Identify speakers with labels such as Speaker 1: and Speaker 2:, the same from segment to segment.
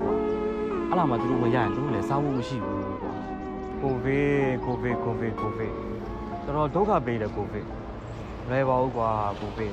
Speaker 1: ကွာအဲ့လာမှသူတို့ဝင်ရရင်သူတို့လည်းစားဖို့မရှိဘူးကွာကိုဗစ်တော်တော်ဒုက္ခပေးတယ်ကိုဗစ်မလဲပါဘူးကွာကိုဗစ်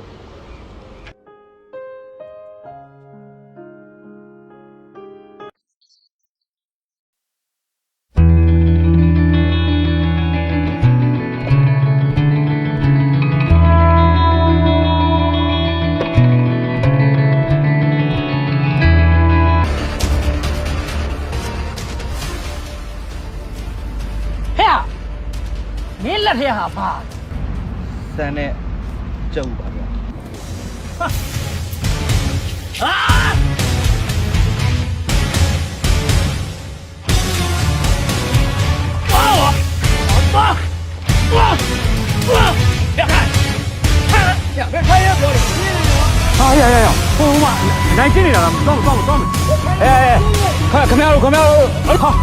Speaker 2: မင်းလက်ထဲဟာဘာ
Speaker 1: စံနဲ့ကြုံပါဗျာဟိုမှာနိုင်ကျင်းနေတာလားတော့ခမရတို့ဟာ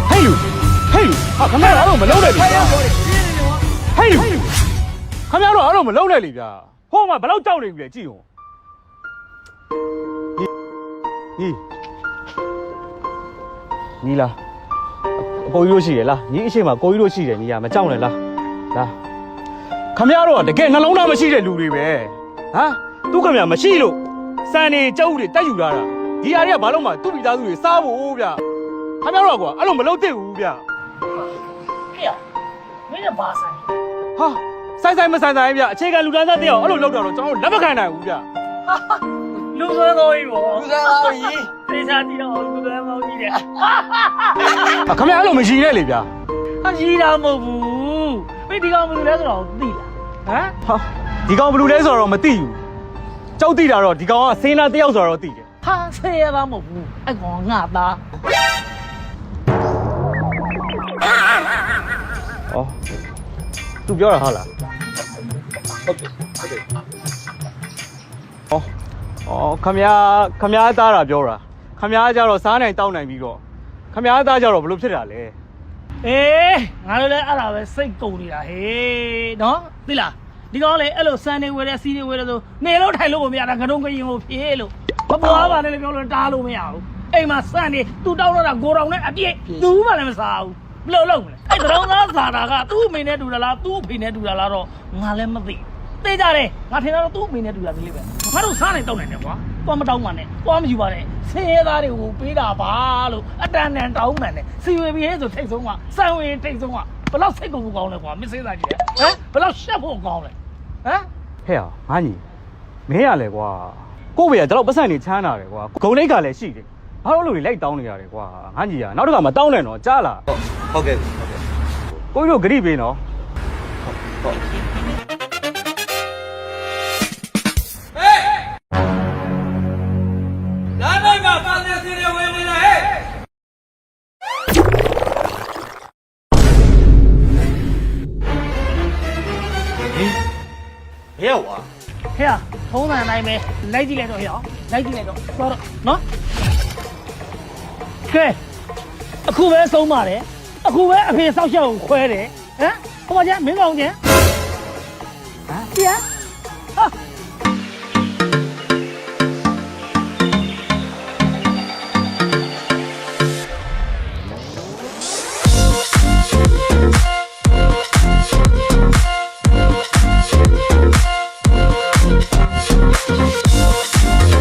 Speaker 1: ဟဲ့လူဟာခမရတို့အဲ့လိုမလုံးနဲ့လေဟဲ့လူခမရတို့အဲ့လိုမလုံးနဲ့လေဗျာဟိုမှာဘယ်လောက်ကြောက်နေပြီလဲကြည့်ဦးညီလားအကိုကြီးတို့ရှိတယ်လားညီအရှိမကိုကြီးတို့ရှိတယ်ညီကမကြောက်နဲ့လားခမရတို့ကတကယ်နှလုံးသားမရှိတဲ့လူတွေပဲဟာသူခမရမရှိလို့စံနေကြောက်တွေတက်ယူလာတာဒီအရာတွေကဘာလို့မှသူ့မိသားစုတွေစားဖို့ဗျာခမရတို့ကအဲ့လိုမလုပ်သင့်ဘူးဗျာ
Speaker 2: ဟဲ့မင်းကဘာဆိုင်
Speaker 1: ဟာဆိုင်မဆိုင်ဗျအခြေခံလူတန်းစားတယောက်အဲ့လိုလုပ်တာတော့ကျွန်တော်လက်မခံနိုင်ဘူးဗျ
Speaker 2: လူသွန်းတော်ကြီးပေါ့သေချာကြည့်တော့လူသွန်းတော်ကြီးတယ်
Speaker 1: ခမရအဲ့လိုမရှိနဲ့လေဗျာ
Speaker 2: ရှိတာမဟုတ်ဘူးမင်းဒီကောင်ဘယ်လိုလဲဆိုတော့သိလား
Speaker 1: ဟာဒီကောင်ဘယ်လိုလဲဆိုတော့မသိဘူးကြောက်သိတာတော့ဒီကောင်ကစင်းသားတယောက်ဆိုတော့သိတယ်
Speaker 2: ဟာဆေးရတာမဟုတ်ဘူးအဲ့ကောင်ငါသား
Speaker 1: ဩသူပြောတာဟုတ်လားဟုတ်တယ်ခမရသားတာပြောတာခမရကြတော့စားနိုင်တောက်နိုင်ပြီးတော့ခမရသားကြတော့ဘလို့ဖြစ်တာလဲ
Speaker 2: ငါတို့လည်းအဲ့ဒါပဲစိတ်ကုန်နေတာဟေးနော်သိလားဒီကောင်လေအဲ့လိုစံနေဝဲတဲ့စီးနေဝဲတဲ့ဆိုနေလို့ထိုင်လို့ကိုမရတာငါတို့ကရင်ကိုဖြေးလို့မပွားပါနဲ့လည်းပြောလို့တားလို့မရဘူးအိမ်မှာစံနေသူတောင်းတော့တာကိုတော်နဲ့အပြည့်သူမှလည်းမစားဘူးဘလို့လုံးမလဲအဲ့တောင်းသားစားတာကသူ့အမေနဲ့တူတာလားသူ့အဖေနဲ့တူတာလားတော့ငါလည်းမသိသိကြတယ်ငါထင်တော့သူ့အမေနဲ့တူတာသေးလေးပဲငါတို့စားနေတောင်းနေတယ်ကွာသွားမတောင်းပါနဲ့သွားမယူပါနဲ့ဆင်းရဲသားတွေကိုပေးတာပါလို့အတန်တန်တောင်းမှန်တယ်စီဝေပြီးဆိုထိတ်ဆုံးကစံဝင်ထိတ်ဆုံးကဘလောက်စိတ်ကုန်ဖို့ကောင်းလဲကွာမစင်းစားကြည့်ဟမ်ဘလောက်ရှက်ဖို့ကောင်းလဲဟမ်
Speaker 1: ဟဲ့ငါညီမင်းရလဲကွာကို့ဘေကဒါတော့ပတ်စံနေချမ်းတာတယ်ကွာဂုံလိတ်ကလည်းရှိတယ်ဘာလို့လူတွေလိုက်တောင်းနေရတယ်ကွာငါညီကနောက်တစ်ခါမတောင်းနဲ့တော့ကြားလား
Speaker 3: ဟုတ်ကဲ့
Speaker 1: ကိုကြီးတို့ဂရိပေးနော်
Speaker 3: ဟုတ်လာနိုင်မှာပါနေစီရဝင်နေတာဟဲ့ဟဲ့ဝါ
Speaker 2: ဟဲ့ထုံးစံအတိုင်းပဲလိုက်ကြည့်လိုက်တော့ဟဲ့လိုက်ကြည့်လိုက်တော့သွားတော့နော်ကဲအခုပဲဆုံးပါတယ်အခုပဲအဖေဆောက်ရှောက်ကိုခွဲတယ်ဟမ်ဟိုမှာကျမင်းကောင်ကျဟမ်ပြ